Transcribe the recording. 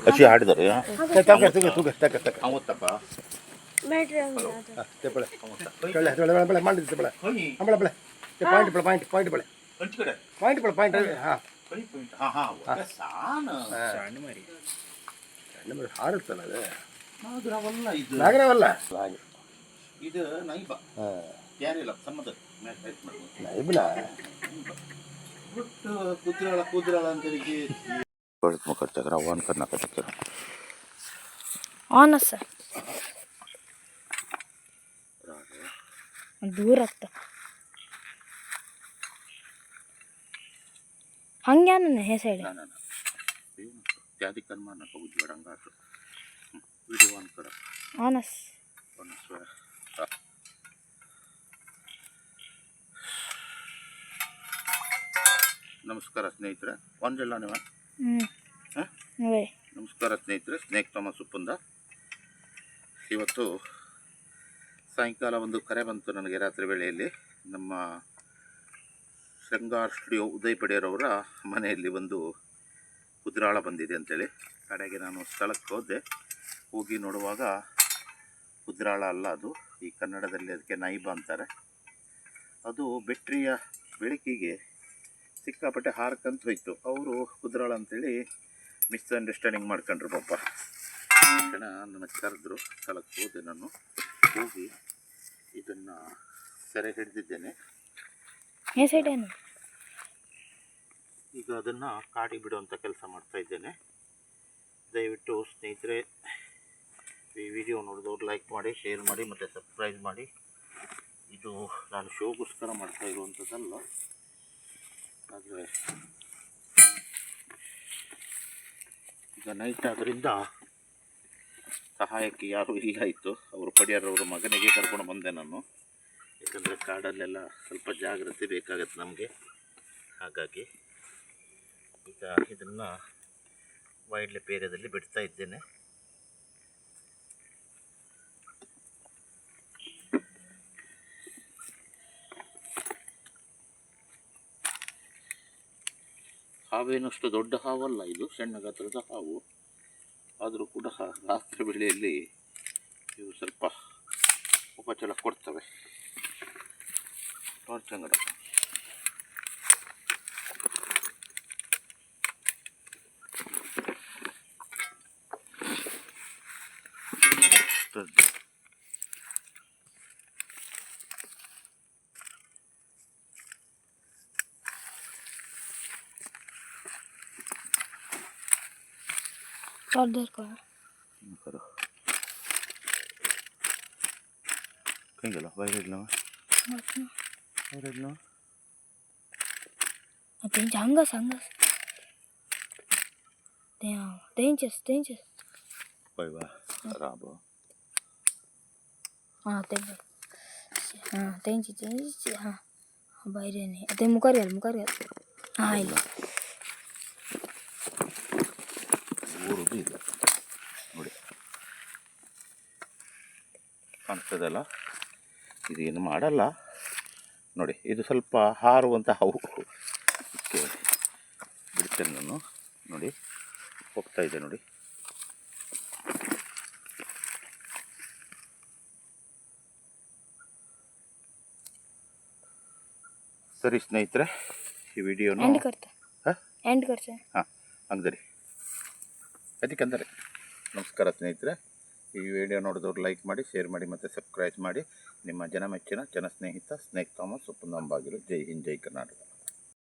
ಹಸಿ ಹಾಡಿದ್ದಾರೆ ನಾಗರವಲ್ಲ ಇದು ನೈಬ ಯಾರಿಲ್ಲ ಸಮ್ಮದ ನೈಬ್ನ ಬಿಟ್ಟು ಕುದ್ರಾಳ ಅಂತೇಳಿ ಮುಖ ರವಾನ್ ಕರ್ನಾಟಕ ಆನ್ ಸರ್ दूर ಆಗ್ತಾ ಹಂಗ್ಯಾನ ಹೇ ಸೈಡ್ त्यादी कर्मा नको उजवडंगा व्हिडिओ ऑन कर ಆನಸ್ ನಮಸ್ಕಾರ ಸ್ನೇಹಿತರೆ ಒಂದಿಲ್ಲ ನೀವು ನಮಸ್ಕಾರ ಸ್ನೇಹಿತರೆ ಸ್ನೇಕ್ ಥಾಮಸ್ ಉಪ್ಪಂದ ಇವತ್ತು ಸಾಯಂಕಾಲ ಒಂದು ಕರೆ ಬಂತು ನನಗೆ ರಾತ್ರಿ ವೇಳೆಯಲ್ಲಿ ನಮ್ಮ ಶೃಂಗಾರ್ ಸ್ಟುಡಿಯೋ ಉದಯ್ ಪಡೆಯರವರ ಮನೆಯಲ್ಲಿ ಒಂದು ಕುದ್ರಾಳ ಬಂದಿದೆ ಅಂತೇಳಿ ಕಡೆಗೆ ನಾನು ಸ್ಥಳಕ್ಕೆ ಹೋಗಿ ನೋಡುವಾಗ ಕುದ್ರಾಳ ಅಲ್ಲ, ಅದು ಈ ಕನ್ನಡದಲ್ಲಿ ಅದಕ್ಕೆ ನೈಬ ಅಂತಾರೆ. ಅದು ಬೆಟ್ರಿಯ ಬೆಳಕಿಗೆ ಸಿಕ್ಕಾಪಟ್ಟೆ ಹಾರ್ಕಂತ ಹೋಯ್ತು. ಅವರು ಕುದ್ರಾಳ ಅಂತೇಳಿ ಮಿಸ್ಅಂಡರ್ಸ್ಟ್ಯಾಂಡಿಂಗ್ ಮಾಡ್ಕೊಂಡ್ರು ಪಾಪ. ಕ್ಷಣ ನನಗೆ ಕರೆದ್ರು, ಸ್ಥಳಕ್ಕೆ ಹೋದೆ. ನಾನು ಹೋಗಿ ಇದನ್ನು ಸೆರೆ ಹಿಡಿದಿದ್ದೇನೆ. ಈಗ ಅದನ್ನು ಕಾಡಿ ಬಿಡುವಂಥ ಕೆಲಸ ಮಾಡ್ತಾ ಇದ್ದೇನೆ. ದಯವಿಟ್ಟು ಸ್ನೇಹಿತರೆ ಈ ವಿಡಿಯೋ ನೋಡಿದವ್ರು ಲೈಕ್ ಮಾಡಿ, ಶೇರ್ ಮಾಡಿ ಮತ್ತು ಸಬ್ಸ್ಕ್ರೈಬ್ ಮಾಡಿ. ಇದು ನಾನು ಶೋಗೋಸ್ಕರ ಮಾಡ್ತಾ ಇರುವಂಥದ್ದಲ್ಲ, ಆದರೆ ಈಗ ನೈಟ್ ಆದ್ದರಿಂದ ಸಹಾಯಕ್ಕೆ ಯಾರೂ ಇಲ್ಲ ಇತ್ತು. ಅವರು ಪಡಿಯಾರವ್ರ ಮಗನಿಗೆ ಕರ್ಕೊಂಡು ಬಂದೆ ನಾನು. ಯಾಕಂದರೆ ಕಾಡಲ್ಲೆಲ್ಲ ಸ್ವಲ್ಪ ಜಾಗ್ರತೆ ಬೇಕಾಗತ್ತೆ ನಮಗೆ. ಹಾಗಾಗಿ ಈಗ ಇದನ್ನು ವೈಲ್ಡ್ ಲೈಫ್ ಏರಿಯಾದಲ್ಲಿ ಬಿಡ್ತಾ ಇದ್ದೇನೆ. ಹಾವೇನಷ್ಟು ದೊಡ್ಡ ಹಾವಲ್ಲ, ಇದು ಸಣ್ಣ ಗಾತ್ರದ ಹಾವು. ಆದರೂ ಕೂಡ ರಾತ್ರಿ ವೇಳೆಯಲ್ಲಿ ಇವು ಸ್ವಲ್ಪ ಉಪಚಳ ಕೊಡ್ತವೆ. ಟಾರ್ಚಂಗಡ करो कहीं गया भाई रेड लो अतें जंगस डेंजरस भाई वाह खराब हो हां डेंजरस हां बाहर नहीं अतें मुकर गया हां ಇಲ್ಲ ನೋಡಿ ಕಾಣ್ತದಲ್ಲ, ಇದೇನು ಮಾಡಲ್ಲ ನೋಡಿ. ಇದು ಸ್ವಲ್ಪ ಹಾರುವಂಥ ಹಾವು. ಇದಕ್ಕೆ ಬಿಡ್ತೇನೆ ನಾನು. ನೋಡಿ ಹೋಗ್ತಾ ಇದೆ ನೋಡಿ. ಸರಿ ಸ್ನೇಹಿತರೆ, ಈ ವಿಡಿಯೋನ ಎಂಡ್ करते ಹಾಂ ಹಂಗರಿ ಅದಕ್ಕಂದರೆ ನಮಸ್ಕಾರ ಸ್ನೇಹಿತರೆ. ಈ ವಿಡಿಯೋ ನೋಡಿದವ್ರು ಲೈಕ್ ಮಾಡಿ, ಶೇರ್ ಮಾಡಿ ಮತ್ತು ಸಬ್ಸ್ಕ್ರೈಬ್ ಮಾಡಿ. ನಿಮ್ಮ ಜನಮೆಚ್ಚಿನ ಜನಸ್ನೇಹಿತ ಸ್ನೇಕ್ ಥಾಮಸ್ ಉಪ್ಪಂದ ಅಂಬಾಗಿಲು. ಜೈ ಹಿಂದ್, ಜೈ ಕರ್ನಾಟಕ.